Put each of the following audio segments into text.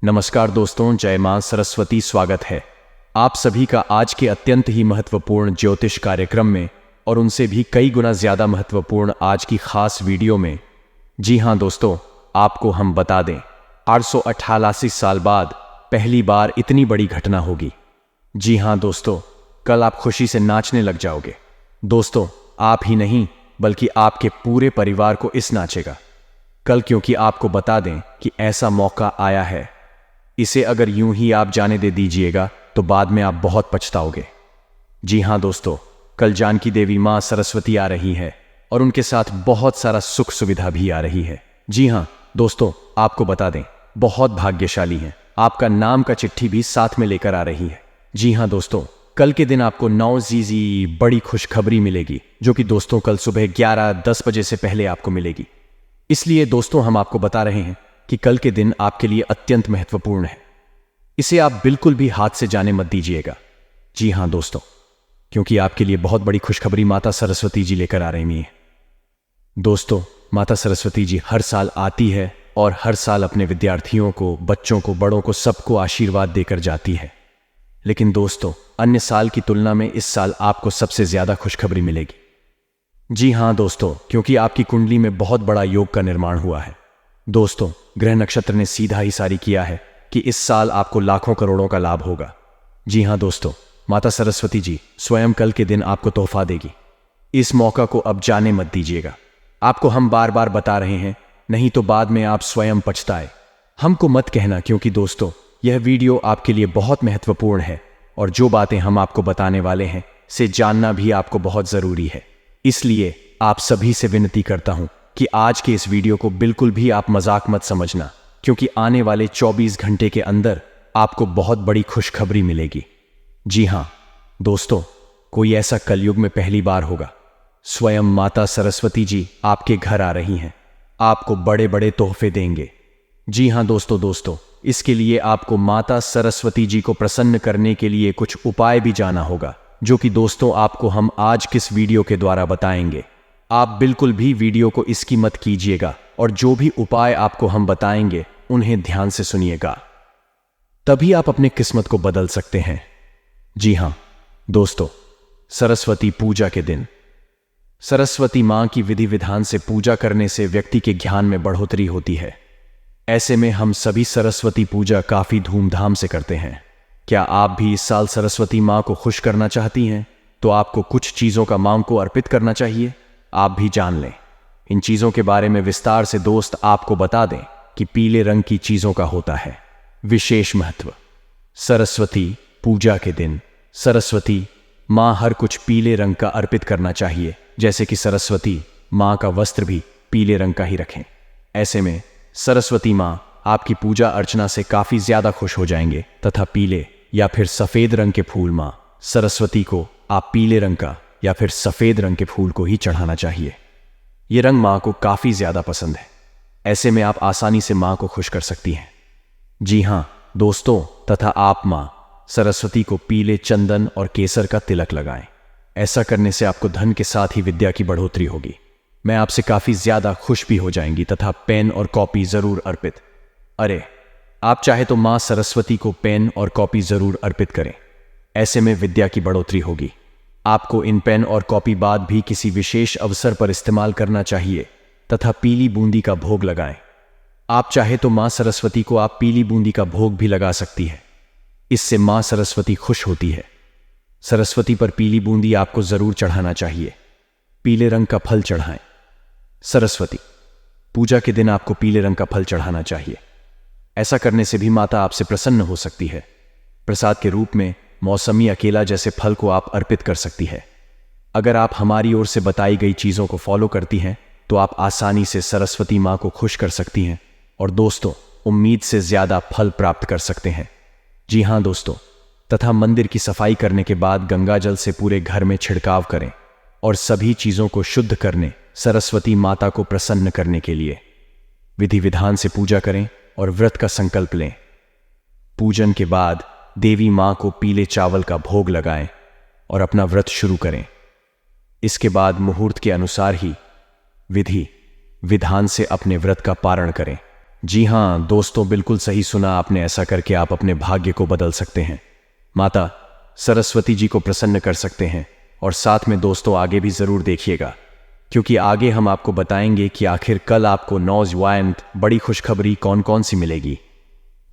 नमस्कार दोस्तों, जय मां सरस्वती। स्वागत है आप सभी का आज के अत्यंत ही महत्वपूर्ण ज्योतिष कार्यक्रम में और उनसे भी कई गुना ज्यादा महत्वपूर्ण आज की खास वीडियो में। जी हां दोस्तों, आपको हम बता दें 888 साल बाद पहली बार इतनी बड़ी घटना होगी। जी हां दोस्तों, कल आप खुशी से नाचने लग जाओगे। दोस्तों, आप ही नहीं बल्कि आपके पूरे परिवार को इस नाचेगा कल, क्योंकि आपको बता दें कि ऐसा मौका आया है। इसे अगर यूं ही आप जाने दे दीजिएगा तो बाद में आप बहुत पछताओगे। जी हां दोस्तों, कल जानकी देवी मां सरस्वती आ रही है और उनके साथ बहुत सारा सुख सुविधा भी आ रही है। जी हां दोस्तों, आपको बता दें बहुत भाग्यशाली हैं, आपका नाम का चिट्ठी भी साथ में लेकर आ रही है। जी हां दोस्तों, कल के दिन आपको 9 बड़ी खुशखबरी मिलेगी, जो कि दोस्तों कल सुबह 11:10 बजे से पहले आपको मिलेगी। इसलिए दोस्तों हम आपको बता रहे हैं कि कल के दिन आपके लिए अत्यंत महत्वपूर्ण है। इसे आप बिल्कुल भी हाथ से जाने मत दीजिएगा। जी हां दोस्तों, क्योंकि आपके लिए बहुत बड़ी खुशखबरी माता सरस्वती जी लेकर आ रही हैं। दोस्तों, माता सरस्वती जी हर साल आती है और हर साल अपने विद्यार्थियों को, बच्चों को, बड़ों को, सबको आशीर्वाद देकर जाती है। लेकिन दोस्तों, अन्य साल की तुलना में इस साल आपको सबसे ज्यादा खुशखबरी मिलेगी। जी हां दोस्तों, क्योंकि आपकी कुंडली में बहुत बड़ा योग का निर्माण हुआ है। दोस्तों, ग्रह नक्षत्र ने सीधा ही सारी किया है कि इस साल आपको लाखों करोड़ों का लाभ होगा। जी हां दोस्तों, माता सरस्वती जी स्वयं कल के दिन आपको तोहफा देगी। इस मौका को अब जाने मत दीजिएगा। आपको हम बार बार बता रहे हैं, नहीं तो बाद में आप स्वयं पछताए। हमको मत कहना, क्योंकि दोस्तों यह वीडियो आपके लिए बहुत महत्वपूर्ण है और जो बातें हम आपको बताने वाले हैं से जानना भी आपको बहुत जरूरी है। इसलिए आप सभी से विनती करता हूं कि आज के इस वीडियो को बिल्कुल भी आप मजाक मत समझना, क्योंकि आने वाले 24 घंटे के अंदर आपको बहुत बड़ी खुशखबरी मिलेगी। जी हां दोस्तों, कोई ऐसा कलयुग में पहली बार होगा। स्वयं माता सरस्वती जी आपके घर आ रही हैं, आपको बड़े बड़े तोहफे देंगे। जी हां दोस्तों, इसके लिए आपको माता सरस्वती जी को प्रसन्न करने के लिए कुछ उपाय भी जाना होगा, जो कि दोस्तों आपको हम आज किस वीडियो के द्वारा बताएंगे। आप बिल्कुल भी वीडियो को इसकी मत कीजिएगा और जो भी उपाय आपको हम बताएंगे उन्हें ध्यान से सुनिएगा, तभी आप अपने किस्मत को बदल सकते हैं। जी हां दोस्तों, सरस्वती पूजा के दिन सरस्वती मां की विधि विधान से पूजा करने से व्यक्ति के ज्ञान में बढ़ोतरी होती है। ऐसे में हम सभी सरस्वती पूजा काफी धूमधाम से करते हैं। क्या आप भी इस साल सरस्वती मां को खुश करना चाहती हैं? तो आपको कुछ चीजों का मां को अर्पित करना चाहिए। आप भी जान लें इन चीजों के बारे में विस्तार से। दोस्त, आपको बता दें कि पीले रंग की चीजों का होता है विशेष महत्व। सरस्वती पूजा के दिन सरस्वती मां हर कुछ पीले रंग का अर्पित करना चाहिए, जैसे कि सरस्वती मां का वस्त्र भी पीले रंग का ही रखें। ऐसे में सरस्वती मां आपकी पूजा अर्चना से काफी ज्यादा खुश हो जाएंगे तथा पीले या फिर सफेद रंग के फूल मां सरस्वती को आप पीले रंग का या फिर सफेद रंग के फूल को ही चढ़ाना चाहिए। यह रंग मां को काफी ज्यादा पसंद है। ऐसे में आप आसानी से मां को खुश कर सकती हैं। जी हां दोस्तों, तथा आप मां सरस्वती को पीले चंदन और केसर का तिलक लगाएं। ऐसा करने से आपको धन के साथ ही विद्या की बढ़ोतरी होगी। मैं आपसे काफी ज्यादा खुश भी हो जाएंगी तथा पेन और कॉपी जरूर अर्पित। अरे, आप चाहे तो मां सरस्वती को पेन और कॉपी जरूर अर्पित करें। ऐसे में विद्या की बढ़ोतरी होगी। आपको इन पेन और कॉपी बाद भी किसी विशेष अवसर पर इस्तेमाल करना चाहिए तथा पीली बूंदी का भोग लगाएं। आप चाहे तो मां सरस्वती को आप पीली बूंदी का भोग भी लगा सकती है। इससे मां सरस्वती खुश होती है। सरस्वती पर पीली बूंदी आपको जरूर चढ़ाना चाहिए। पीले रंग का फल चढ़ाएं। सरस्वती पूजा के दिन आपको पीले रंग का फल चढ़ाना चाहिए। ऐसा करने से भी माता आपसे प्रसन्न हो सकती है। प्रसाद के रूप में मौसमी अकेला जैसे फल को आप अर्पित कर सकती है। अगर आप हमारी ओर से बताई गई चीजों को फॉलो करती हैं तो आप आसानी से सरस्वती मां को खुश कर सकती हैं और दोस्तों उम्मीद से ज्यादा फल प्राप्त कर सकते हैं। जी हां दोस्तों, तथा मंदिर की सफाई करने के बाद गंगा जल से पूरे घर में छिड़काव करें और सभी चीजों को शुद्ध करने सरस्वती माता को प्रसन्न करने के लिए विधि विधान से पूजा करें और व्रत का संकल्प लें। पूजन के बाद देवी मां को पीले चावल का भोग लगाएं और अपना व्रत शुरू करें। इसके बाद मुहूर्त के अनुसार ही विधि विधान से अपने व्रत का पारण करें। जी हाँ दोस्तों, बिल्कुल सही सुना आपने। ऐसा करके आप अपने भाग्य को बदल सकते हैं, माता सरस्वती जी को प्रसन्न कर सकते हैं। और साथ में दोस्तों आगे भी ज़रूर देखिएगा, क्योंकि आगे हम आपको बताएंगे कि आखिर कल आपको नौजवान बड़ी खुशखबरी कौन कौन सी मिलेगी,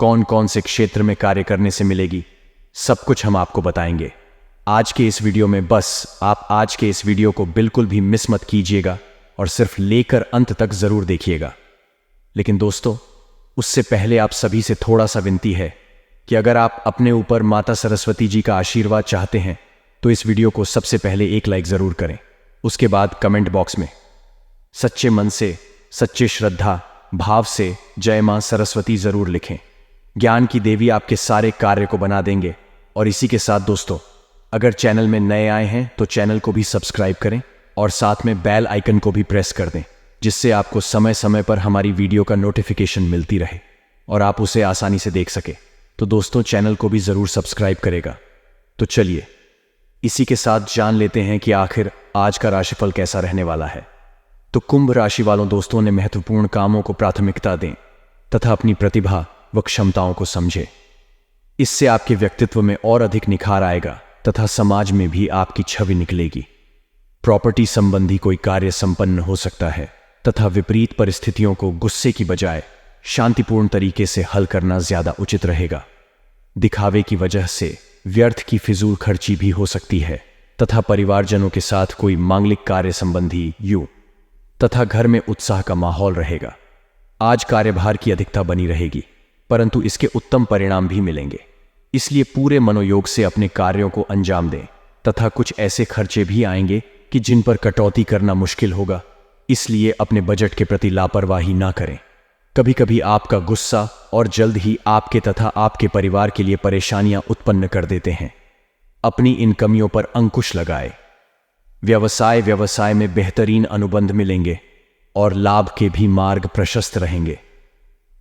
कौन कौन से क्षेत्र में कार्य करने से मिलेगी, सब कुछ हम आपको बताएंगे आज के इस वीडियो में। बस आप आज के इस वीडियो को बिल्कुल भी मिस मत कीजिएगा और सिर्फ लेकर अंत तक ज़रूर देखिएगा। लेकिन दोस्तों उससे पहले आप सभी से थोड़ा सा विनती है कि अगर आप अपने ऊपर माता सरस्वती जी का आशीर्वाद चाहते हैं तो इस वीडियो को सबसे पहले एक लाइक ज़रूर करें। उसके बाद कमेंट बॉक्स में सच्चे मन से, सच्चे श्रद्धा भाव से जय मां सरस्वती ज़रूर लिखें। ज्ञान की देवी आपके सारे कार्य को बना देंगे। और इसी के साथ दोस्तों, अगर चैनल में नए आए हैं तो चैनल को भी सब्सक्राइब करें और साथ में बेल आइकन को भी प्रेस कर दें, जिससे आपको समय समय पर हमारी वीडियो का नोटिफिकेशन मिलती रहे और आप उसे आसानी से देख सके। तो दोस्तों चैनल को भी ज़रूर सब्सक्राइब करेगा। तो चलिए इसी के साथ जान लेते हैं कि आखिर आज का राशिफल कैसा रहने वाला है। तो कुंभ राशि वालों दोस्तों ने महत्वपूर्ण कामों को प्राथमिकता दें तथा अपनी प्रतिभा व क्षमताओं को समझें। इससे आपके व्यक्तित्व में और अधिक निखार आएगा तथा समाज में भी आपकी छवि निकलेगी। प्रॉपर्टी संबंधी कोई कार्य संपन्न हो सकता है तथा विपरीत परिस्थितियों को गुस्से की बजाय शांतिपूर्ण तरीके से हल करना ज्यादा उचित रहेगा। दिखावे की वजह से व्यर्थ की फिजूल खर्ची भी हो सकती है तथा परिवारजनों के साथ कोई मांगलिक कार्य संबंधी तथा घर में उत्साह का माहौल रहेगा। आज कार्यभार की अधिकता बनी रहेगी, परंतु इसके उत्तम परिणाम भी मिलेंगे। इसलिए पूरे मनोयोग से अपने कार्यों को अंजाम दें तथा कुछ ऐसे खर्चे भी आएंगे कि जिन पर कटौती करना मुश्किल होगा। इसलिए अपने बजट के प्रति लापरवाही ना करें। कभी कभी आपका गुस्सा और जल्द ही आपके तथा आपके परिवार के लिए परेशानियां उत्पन्न कर देते हैं। अपनी इन कमियों पर अंकुश लगाएं। व्यवसाय में बेहतरीन अनुबंध मिलेंगे और लाभ के भी मार्ग प्रशस्त रहेंगे।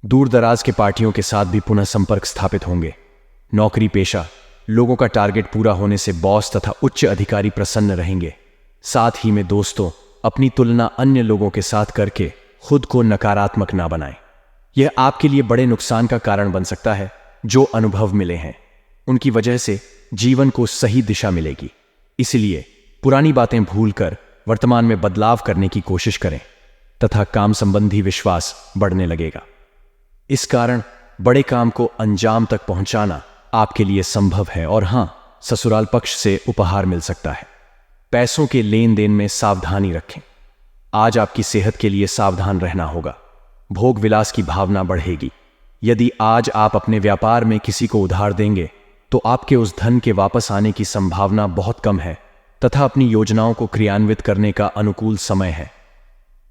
दूर दराज के पार्टियों के साथ भी पुनः संपर्क स्थापित होंगे। नौकरी पेशा लोगों का टारगेट पूरा होने से बॉस तथा उच्च अधिकारी प्रसन्न रहेंगे। साथ ही में दोस्तों अपनी तुलना अन्य लोगों के साथ करके खुद को नकारात्मक ना बनाएं। यह आपके लिए बड़े नुकसान का कारण बन सकता है। जो अनुभव मिले हैं उनकी वजह से जीवन को सही दिशा मिलेगी। इसलिए पुरानी बातें भूलकर वर्तमान में बदलाव करने की कोशिश करें तथा काम संबंधी विश्वास बढ़ने लगेगा। इस कारण बड़े काम को अंजाम तक पहुंचाना आपके लिए संभव है। और हां, ससुराल पक्ष से उपहार मिल सकता है। पैसों के लेन देन में सावधानी रखें। आज आपकी सेहत के लिए सावधान रहना होगा। भोग विलास की भावना बढ़ेगी। यदि आज आप अपने व्यापार में किसी को उधार देंगे तो आपके उस धन के वापस आने की संभावना बहुत कम है तथा अपनी योजनाओं को क्रियान्वित करने का अनुकूल समय है।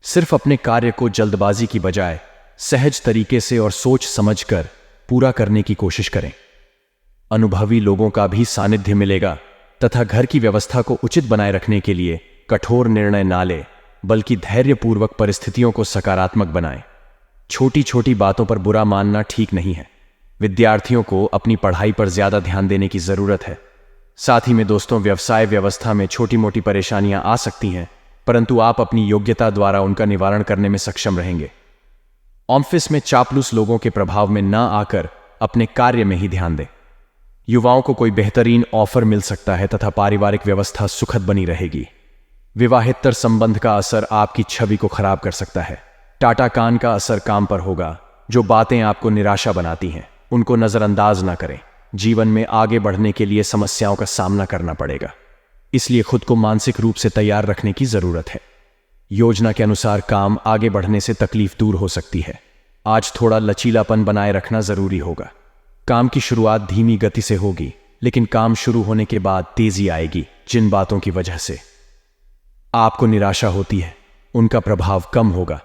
सिर्फ अपने कार्य को जल्दबाजी की बजाय सहज तरीके से और सोच समझकर पूरा करने की कोशिश करें। अनुभवी लोगों का भी सानिध्य मिलेगा तथा घर की व्यवस्था को उचित बनाए रखने के लिए कठोर निर्णय ना ले, बल्कि धैर्यपूर्वक परिस्थितियों को सकारात्मक बनाएं। छोटी छोटी बातों पर बुरा मानना ठीक नहीं है। विद्यार्थियों को अपनी पढ़ाई पर ज्यादा ध्यान देने की जरूरत है। साथ ही में दोस्तों व्यवसाय व्यवस्था में छोटी मोटी परेशानियां आ सकती हैं, परंतु आप अपनी योग्यता द्वारा उनका निवारण करने में सक्षम रहेंगे। ऑफिस में चापलूस लोगों के प्रभाव में ना आकर अपने कार्य में ही ध्यान दें। युवाओं को कोई बेहतरीन ऑफर मिल सकता है तथा पारिवारिक व्यवस्था सुखद बनी रहेगी। विवाहेतर संबंध का असर आपकी छवि को खराब कर सकता है। टाटा कान का असर काम पर होगा। जो बातें आपको निराशा बनाती हैं उनको नजरअंदाज ना करें। जीवन में आगे बढ़ने के लिए समस्याओं का सामना करना पड़ेगा, इसलिए खुद को मानसिक रूप से तैयार रखने की जरूरत है। योजना के अनुसार काम आगे बढ़ने से तकलीफ दूर हो सकती है। आज थोड़ा लचीलापन बनाए रखना जरूरी होगा। काम की शुरुआत धीमी गति से होगी, लेकिन काम शुरू होने के बाद तेजी आएगी। जिन बातों की वजह से आपको निराशा होती है उनका प्रभाव कम होगा।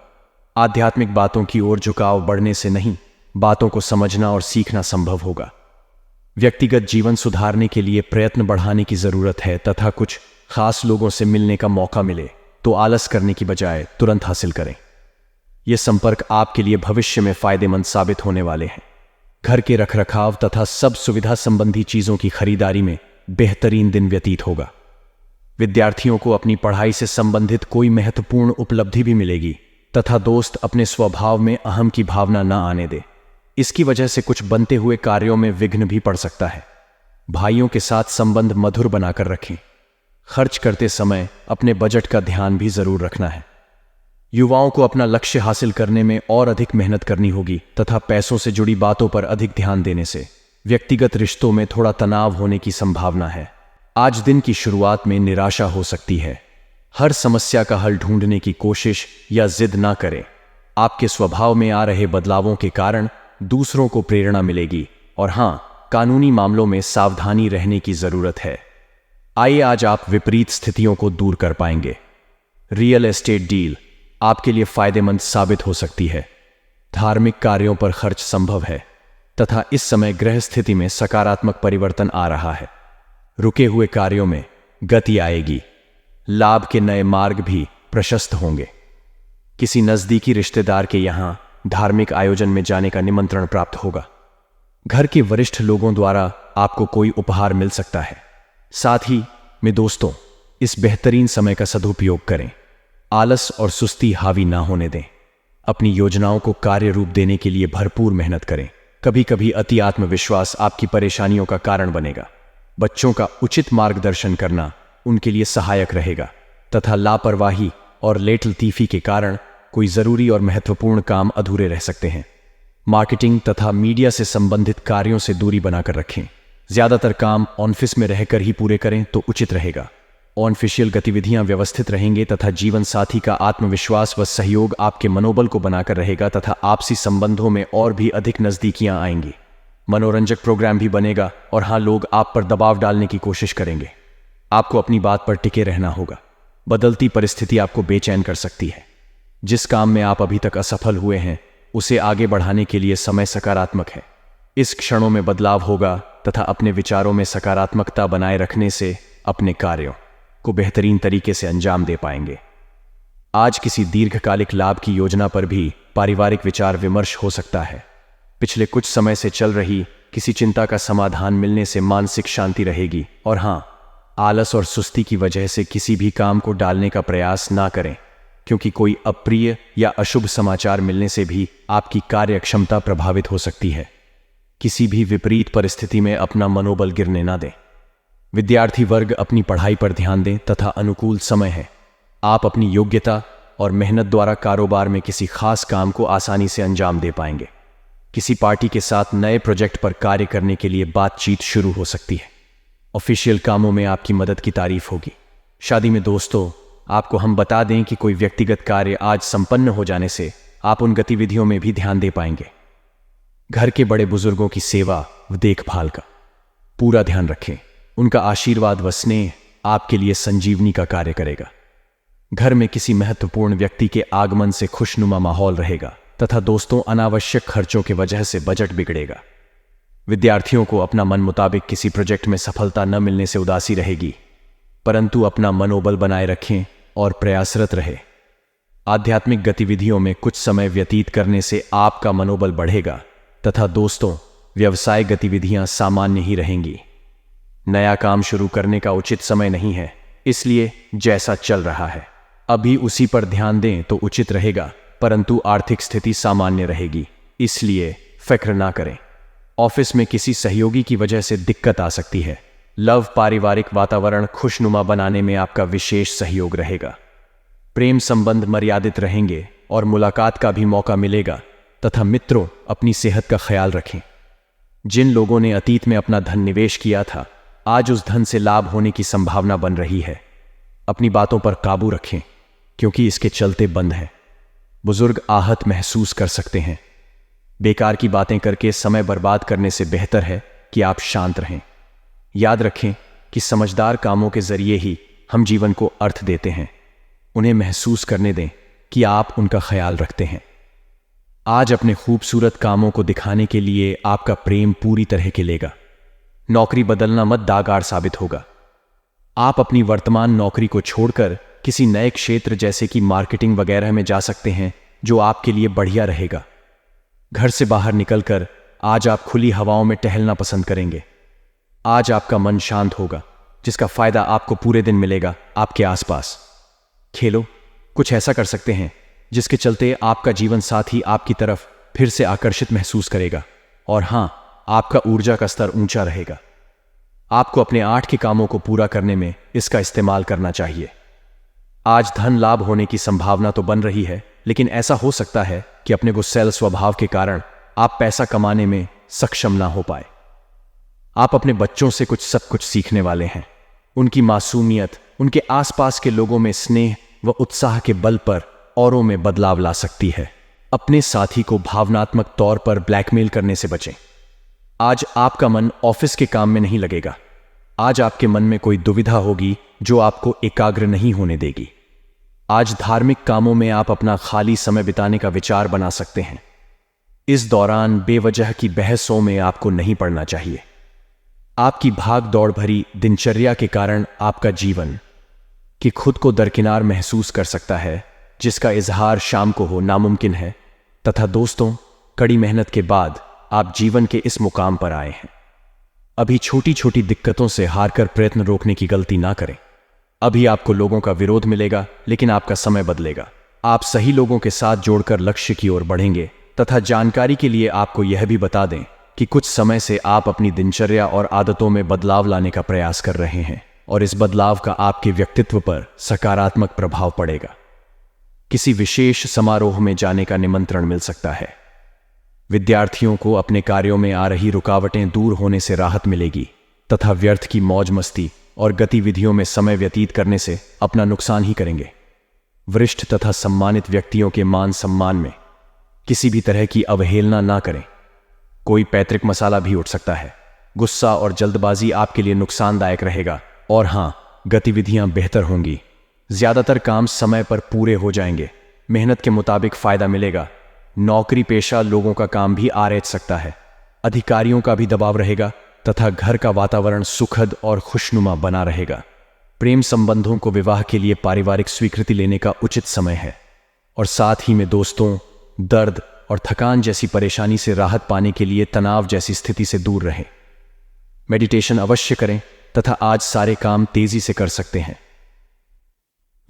आध्यात्मिक बातों की ओर झुकाव बढ़ने से नहीं, बातों को समझना और सीखना संभव होगा। व्यक्तिगत जीवन सुधारने के लिए प्रयत्न बढ़ाने की जरूरत है तथा कुछ खास लोगों से मिलने का मौका मिले तो आलस करने की बजाय तुरंत हासिल करें। ये संपर्क आपके लिए भविष्य में फायदेमंद साबित होने वाले हैं। घर के रखरखाव तथा सब सुविधा संबंधी चीजों की खरीदारी में बेहतरीन दिन व्यतीत होगा। विद्यार्थियों को अपनी पढ़ाई से संबंधित कोई महत्वपूर्ण उपलब्धि भी मिलेगी। तथा दोस्त अपने स्वभाव में अहम की भावना न आने दे। इसकी वजह से कुछ बनते हुए कार्यों में विघ्न भी पड़ सकता है। भाइयों के साथ संबंध मधुर बनाकर रखें। खर्च करते समय अपने बजट का ध्यान भी जरूर रखना है। युवाओं को अपना लक्ष्य हासिल करने में और अधिक मेहनत करनी होगी तथा पैसों से जुड़ी बातों पर अधिक ध्यान देने से व्यक्तिगत रिश्तों में थोड़ा तनाव होने की संभावना है। आज दिन की शुरुआत में निराशा हो सकती है। हर समस्या का हल ढूंढने की कोशिश या जिद ना करें। आपके स्वभाव में आ रहे बदलावों के कारण दूसरों को प्रेरणा मिलेगी और हाँ, कानूनी मामलों में सावधानी रहने की जरूरत है। आइए आज आप विपरीत स्थितियों को दूर कर पाएंगे। रियल एस्टेट डील आपके लिए फायदेमंद साबित हो सकती है। धार्मिक कार्यों पर खर्च संभव है तथा इस समय ग्रह स्थिति में सकारात्मक परिवर्तन आ रहा है। रुके हुए कार्यों में गति आएगी। लाभ के नए मार्ग भी प्रशस्त होंगे। किसी नजदीकी रिश्तेदार के यहां धार्मिक आयोजन में जाने का निमंत्रण प्राप्त होगा। घर के वरिष्ठ लोगों द्वारा आपको कोई उपहार मिल सकता है। साथ ही में दोस्तों, इस बेहतरीन समय का सदुपयोग करें। आलस और सुस्ती हावी ना होने दें। अपनी योजनाओं को कार्य रूप देने के लिए भरपूर मेहनत करें। कभी कभी अति आत्मविश्वास आपकी परेशानियों का कारण बनेगा। बच्चों का उचित मार्गदर्शन करना उनके लिए सहायक रहेगा तथा लापरवाही और लेटलतीफी के कारण कोई जरूरी और महत्वपूर्ण काम अधूरे रह सकते हैं। मार्केटिंग तथा मीडिया से संबंधित कार्यों से दूरी बनाकर रखें। ज्यादातर काम ऑफिस में रहकर ही पूरे करें तो उचित रहेगा। ऑफिशियल गतिविधियां व्यवस्थित रहेंगे तथा जीवन साथी का आत्मविश्वास व सहयोग आपके मनोबल को बनाकर रहेगा तथा आपसी संबंधों में और भी अधिक नजदीकियां आएंगी। मनोरंजक प्रोग्राम भी बनेगा और हाँ, लोग आप पर दबाव डालने की कोशिश करेंगे। आपको अपनी बात पर टिके रहना होगा। बदलती परिस्थिति आपको बेचैन कर सकती है। जिस काम में आप अभी तक असफल हुए हैं उसे आगे बढ़ाने के लिए समय सकारात्मक है। इस क्षणों में बदलाव होगा तथा अपने विचारों में सकारात्मकता बनाए रखने से अपने कार्यों को बेहतरीन तरीके से अंजाम दे पाएंगे। आज किसी दीर्घकालिक लाभ की योजना पर भी पारिवारिक विचार विमर्श हो सकता है। पिछले कुछ समय से चल रही किसी चिंता का समाधान मिलने से मानसिक शांति रहेगी और हाँ, आलस और सुस्ती की वजह से किसी भी काम को डालने का प्रयास ना करें, क्योंकि कोई अप्रिय या अशुभ समाचार मिलने से भी आपकी कार्य क्षमता प्रभावित हो सकती है। किसी भी विपरीत परिस्थिति में अपना मनोबल गिरने ना दें। विद्यार्थी वर्ग अपनी पढ़ाई पर ध्यान दें तथा अनुकूल समय है। आप अपनी योग्यता और मेहनत द्वारा कारोबार में किसी खास काम को आसानी से अंजाम दे पाएंगे। किसी पार्टी के साथ नए प्रोजेक्ट पर कार्य करने के लिए बातचीत शुरू हो सकती है। ऑफिशियल कामों में आपकी मदद की तारीफ होगी। शादी में दोस्तों, आपको हम बता दें कि कोई व्यक्तिगत कार्य आज संपन्न हो जाने से आप उन गतिविधियों में भी ध्यान दे पाएंगे। घर के बड़े बुजुर्गों की सेवा व देखभाल का पूरा ध्यान रखें। उनका आशीर्वाद व स्नेह आपके लिए संजीवनी का कार्य करेगा। घर में किसी महत्वपूर्ण व्यक्ति के आगमन से खुशनुमा माहौल रहेगा तथा दोस्तों, अनावश्यक खर्चों की वजह से बजट बिगड़ेगा। विद्यार्थियों को अपना मन मुताबिक किसी प्रोजेक्ट में सफलता न मिलने से उदासी रहेगी, परंतु अपना मनोबल बनाए रखें और प्रयासरत रहे। आध्यात्मिक गतिविधियों में कुछ समय व्यतीत करने से आपका मनोबल बढ़ेगा तथा दोस्तों, व्यवसाय गतिविधियां सामान्य ही रहेंगी। नया काम शुरू करने का उचित समय नहीं है, इसलिए जैसा चल रहा है अभी उसी पर ध्यान दें तो उचित रहेगा, परंतु आर्थिक स्थिति सामान्य रहेगी, इसलिए फिक्र ना करें। ऑफिस में किसी सहयोगी की वजह से दिक्कत आ सकती है। लव पारिवारिक वातावरण खुशनुमा बनाने में आपका विशेष सहयोग रहेगा। प्रेम संबंध मर्यादित रहेंगे और मुलाकात का भी मौका मिलेगा तथा मित्रों, अपनी सेहत का ख्याल रखें। जिन लोगों ने अतीत में अपना धन निवेश किया था, आज उस धन से लाभ होने की संभावना बन रही है। अपनी बातों पर काबू रखें, क्योंकि इसके चलते बंद है। बुजुर्ग आहत महसूस कर सकते हैं। बेकार की बातें करके समय बर्बाद करने से बेहतर है कि आप शांत रहें। याद रखें कि समझदार कामों के जरिए ही हम जीवन को अर्थ देते हैं। उन्हें महसूस करने दें कि आप उनका ख्याल रखते हैं। आज अपने खूबसूरत कामों को दिखाने के लिए आपका प्रेम पूरी तरह खिलेगा। नौकरी बदलना मत दागार साबित होगा। आप अपनी वर्तमान नौकरी को छोड़कर किसी नए क्षेत्र जैसे कि मार्केटिंग वगैरह में जा सकते हैं, जो आपके लिए बढ़िया रहेगा। घर से बाहर निकलकर आज आप खुली हवाओं में टहलना पसंद करेंगे। आज आपका मन शांत होगा, जिसका फायदा आपको पूरे दिन मिलेगा। आपके आसपास खेलो, कुछ ऐसा कर सकते हैं जिसके चलते आपका जीवन साथी आपकी तरफ फिर से आकर्षित महसूस करेगा और हां, आपका ऊर्जा का स्तर ऊंचा रहेगा। आपको अपने 8 के कामों को पूरा करने में इसका इस्तेमाल करना चाहिए। आज धन लाभ होने की संभावना तो बन रही है, लेकिन ऐसा हो सकता है कि अपने गुस्सैल स्वभाव के कारण आप पैसा कमाने में सक्षम ना हो पाए। आप अपने बच्चों से सब कुछ सीखने वाले हैं। उनकी मासूमियत उनके आसपास के लोगों में स्नेह व उत्साह के बल पर औरों में बदलाव ला सकती है। अपने साथी को भावनात्मक तौर पर ब्लैकमेल करने से बचें। आज आपका मन ऑफिस के काम में नहीं लगेगा। आज आपके मन में कोई दुविधा होगी जो आपको एकाग्र नहीं होने देगी। आज धार्मिक कामों में आप अपना खाली समय बिताने का विचार बना सकते हैं। इस दौरान बेवजह की बहसों में आपको नहीं पड़ना चाहिए। आपकी भाग दौड़ भरी दिनचर्या के कारण आपका जीवन कि खुद को दरकिनार महसूस कर सकता है, जिसका इजहार शाम को हो नामुमकिन है। तथा दोस्तों, कड़ी मेहनत के बाद आप जीवन के इस मुकाम पर आए हैं। अभी छोटी छोटी दिक्कतों से हारकर प्रयत्न रोकने की गलती ना करें। अभी आपको लोगों का विरोध मिलेगा, लेकिन आपका समय बदलेगा। आप सही लोगों के साथ जोड़कर लक्ष्य की ओर बढ़ेंगे। तथा जानकारी के लिए आपको यह भी बता दें कि कुछ समय से आप अपनी दिनचर्या और आदतों में बदलाव लाने का प्रयास कर रहे हैं और इस बदलाव का आपके व्यक्तित्व पर सकारात्मक प्रभाव पड़ेगा। किसी विशेष समारोह में जाने का निमंत्रण मिल सकता है। विद्यार्थियों को अपने कार्यों में आ रही रुकावटें दूर होने से राहत मिलेगी तथा व्यर्थ की मौज मस्ती और गतिविधियों में समय व्यतीत करने से अपना नुकसान ही करेंगे। वरिष्ठ तथा सम्मानित व्यक्तियों के मान सम्मान में किसी भी तरह की अवहेलना ना करें। कोई पैतृक मसाला भी उठ सकता है। गुस्सा और जल्दबाजी आपके लिए नुकसानदायक रहेगा और हां, गतिविधियां बेहतर होंगी। ज्यादातर काम समय पर पूरे हो जाएंगे। मेहनत के मुताबिक फायदा मिलेगा। नौकरी पेशा लोगों का काम भी आरेच सकता है। अधिकारियों का भी दबाव रहेगा तथा घर का वातावरण सुखद और खुशनुमा बना रहेगा। प्रेम संबंधों को विवाह के लिए पारिवारिक स्वीकृति लेने का उचित समय है और साथ ही में दोस्तों, दर्द और थकान जैसी परेशानी से राहत पाने के लिए तनाव जैसी स्थिति से दूर रहें। मेडिटेशन अवश्य करें तथा आज सारे काम तेजी से कर सकते हैं।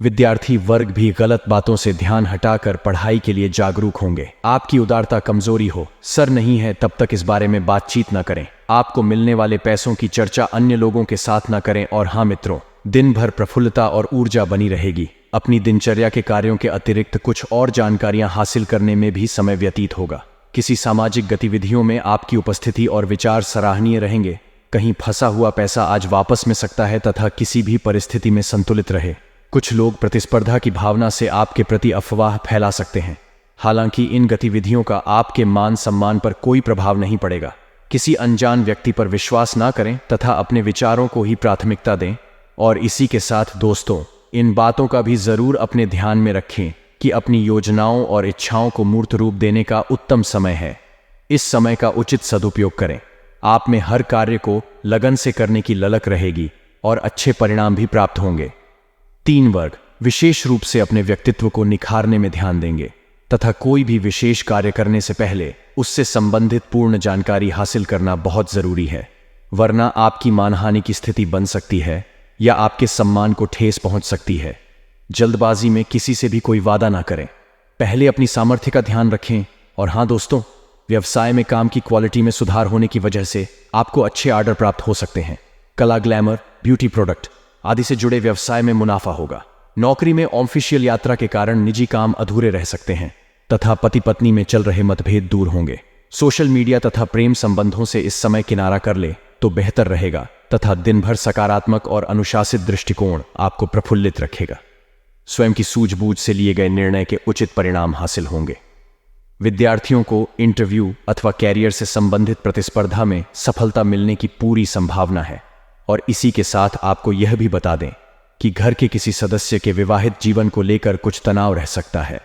विद्यार्थी वर्ग भी गलत बातों से ध्यान हटाकर पढ़ाई के लिए जागरूक होंगे। आपकी उदारता कमजोरी हो, सर नहीं है तब तक इस बारे में बातचीत न करें। आपको मिलने वाले पैसों की चर्चा अन्य लोगों के साथ न करें। और हां मित्रों, दिन भर प्रफुल्लता और ऊर्जा बनी रहेगी। अपनी दिनचर्या के कार्यों के अतिरिक्त कुछ और जानकारियां हासिल करने में भी समय व्यतीत होगा। किसी सामाजिक गतिविधियों में आपकी उपस्थिति और विचार सराहनीय रहेंगे। कहीं फंसा हुआ पैसा आज वापस मिल सकता है तथा किसी भी परिस्थिति में संतुलित रहे। कुछ लोग प्रतिस्पर्धा की भावना से आपके प्रति अफवाह फैला सकते हैं। हालांकि इन गतिविधियों का आपके मान सम्मान पर कोई प्रभाव नहीं पड़ेगा। किसी अनजान व्यक्ति पर विश्वास ना करें तथा अपने विचारों को ही प्राथमिकता दें। और इसी के साथ दोस्तों, इन बातों का भी जरूर अपने ध्यान में रखें कि अपनी योजनाओं और इच्छाओं को मूर्त रूप देने का उत्तम समय है। इस समय का उचित सदुपयोग करें। आप में हर कार्य को लगन से करने की ललक रहेगी और अच्छे परिणाम भी प्राप्त होंगे। 3 वर्ग विशेष रूप से अपने व्यक्तित्व को निखारने में ध्यान देंगे तथा कोई भी विशेष कार्य करने से पहले उससे संबंधित पूर्ण जानकारी हासिल करना बहुत जरूरी है, वरना आपकी मानहानि की स्थिति बन सकती है या आपके सम्मान को ठेस पहुंच सकती है। जल्दबाजी में किसी से भी कोई वादा ना करें। पहले अपनी सामर्थ्य का ध्यान रखें। और हां दोस्तों, व्यवसाय में काम की क्वालिटी में सुधार होने की वजह से आपको अच्छे ऑर्डर प्राप्त हो सकते हैं। कला, ग्लैमर, ब्यूटी प्रोडक्ट आदि से जुड़े व्यवसाय में मुनाफा होगा। नौकरी में ऑफिशियल यात्रा के कारण निजी काम अधूरे रह सकते हैं तथा पति पत्नी में चल रहे मतभेद दूर होंगे। सोशल मीडिया तथा प्रेम संबंधों से इस समय किनारा कर ले तो बेहतर रहेगा तथा दिन भर सकारात्मक और अनुशासित दृष्टिकोण आपको प्रफुल्लित रखेगा। स्वयं की सूझबूझ से लिए गए निर्णय के उचित परिणाम हासिल होंगे। विद्यार्थियों को इंटरव्यू अथवा कैरियर से संबंधित प्रतिस्पर्धा में सफलता मिलने की पूरी संभावना है। और इसी के साथ आपको यह भी बता दें कि घर के किसी सदस्य के विवाहित जीवन को लेकर कुछ तनाव रह सकता है।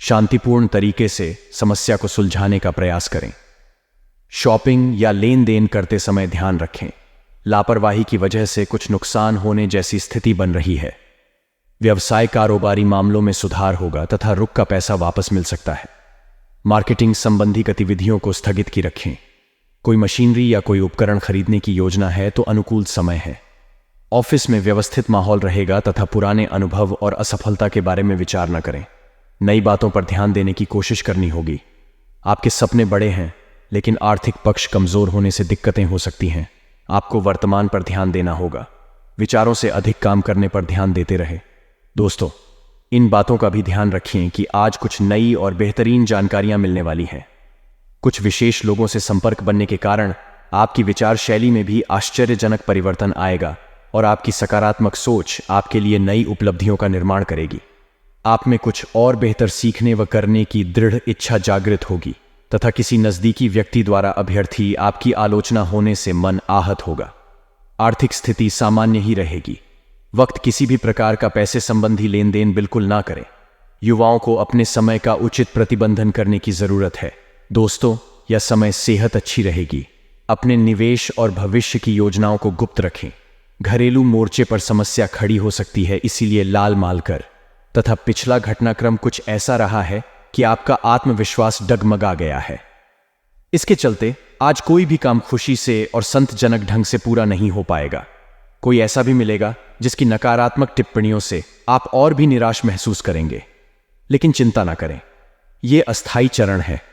शांतिपूर्ण तरीके से समस्या को सुलझाने का प्रयास करें। शॉपिंग या लेन देन करते समय ध्यान रखें। लापरवाही की वजह से कुछ नुकसान होने जैसी स्थिति बन रही है। व्यवसाय कारोबारी मामलों में सुधार होगा तथा रुक का पैसा वापस मिल सकता है। मार्केटिंग संबंधी गतिविधियों को स्थगित की रखें। कोई मशीनरी या कोई उपकरण खरीदने की योजना है तो अनुकूल समय है। ऑफिस में व्यवस्थित माहौल रहेगा तथा पुराने अनुभव और असफलता के बारे में विचार न करें। नई बातों पर ध्यान देने की कोशिश करनी होगी। आपके सपने बड़े हैं, लेकिन आर्थिक पक्ष कमजोर होने से दिक्कतें हो सकती हैं। आपको वर्तमान पर ध्यान देना होगा। विचारों से अधिक काम करने पर ध्यान देते रहे। दोस्तों, इन बातों का भी ध्यान रखें कि आज कुछ नई और बेहतरीन जानकारियां मिलने वाली हैं। कुछ विशेष लोगों से संपर्क बनने के कारण आपकी विचार शैली में भी आश्चर्यजनक परिवर्तन आएगा और आपकी सकारात्मक सोच आपके लिए नई उपलब्धियों का निर्माण करेगी। आप में कुछ और बेहतर सीखने व करने की दृढ़ इच्छा जागृत होगी तथा किसी नजदीकी व्यक्ति द्वारा अभ्यर्थी आपकी आलोचना होने से मन आहत होगा। आर्थिक स्थिति सामान्य ही रहेगी। वक्त किसी भी प्रकार का पैसे संबंधी लेन देन बिल्कुल ना करें। युवाओं को अपने समय का उचित प्रतिबंधन करने की जरूरत है। दोस्तों, यह समय सेहत अच्छी रहेगी। अपने निवेश और भविष्य की योजनाओं को गुप्त रखें। घरेलू मोर्चे पर समस्या खड़ी हो सकती है, इसीलिए लाल माल कर। तथा पिछला घटनाक्रम कुछ ऐसा रहा है कि आपका आत्मविश्वास डगमगा गया है। इसके चलते आज कोई भी काम खुशी से और संतजनक ढंग से पूरा नहीं हो पाएगा। कोई ऐसा भी मिलेगा जिसकी नकारात्मक टिप्पणियों से आप और भी निराश महसूस करेंगे। लेकिन चिंता ना करें, यह अस्थायी चरण है।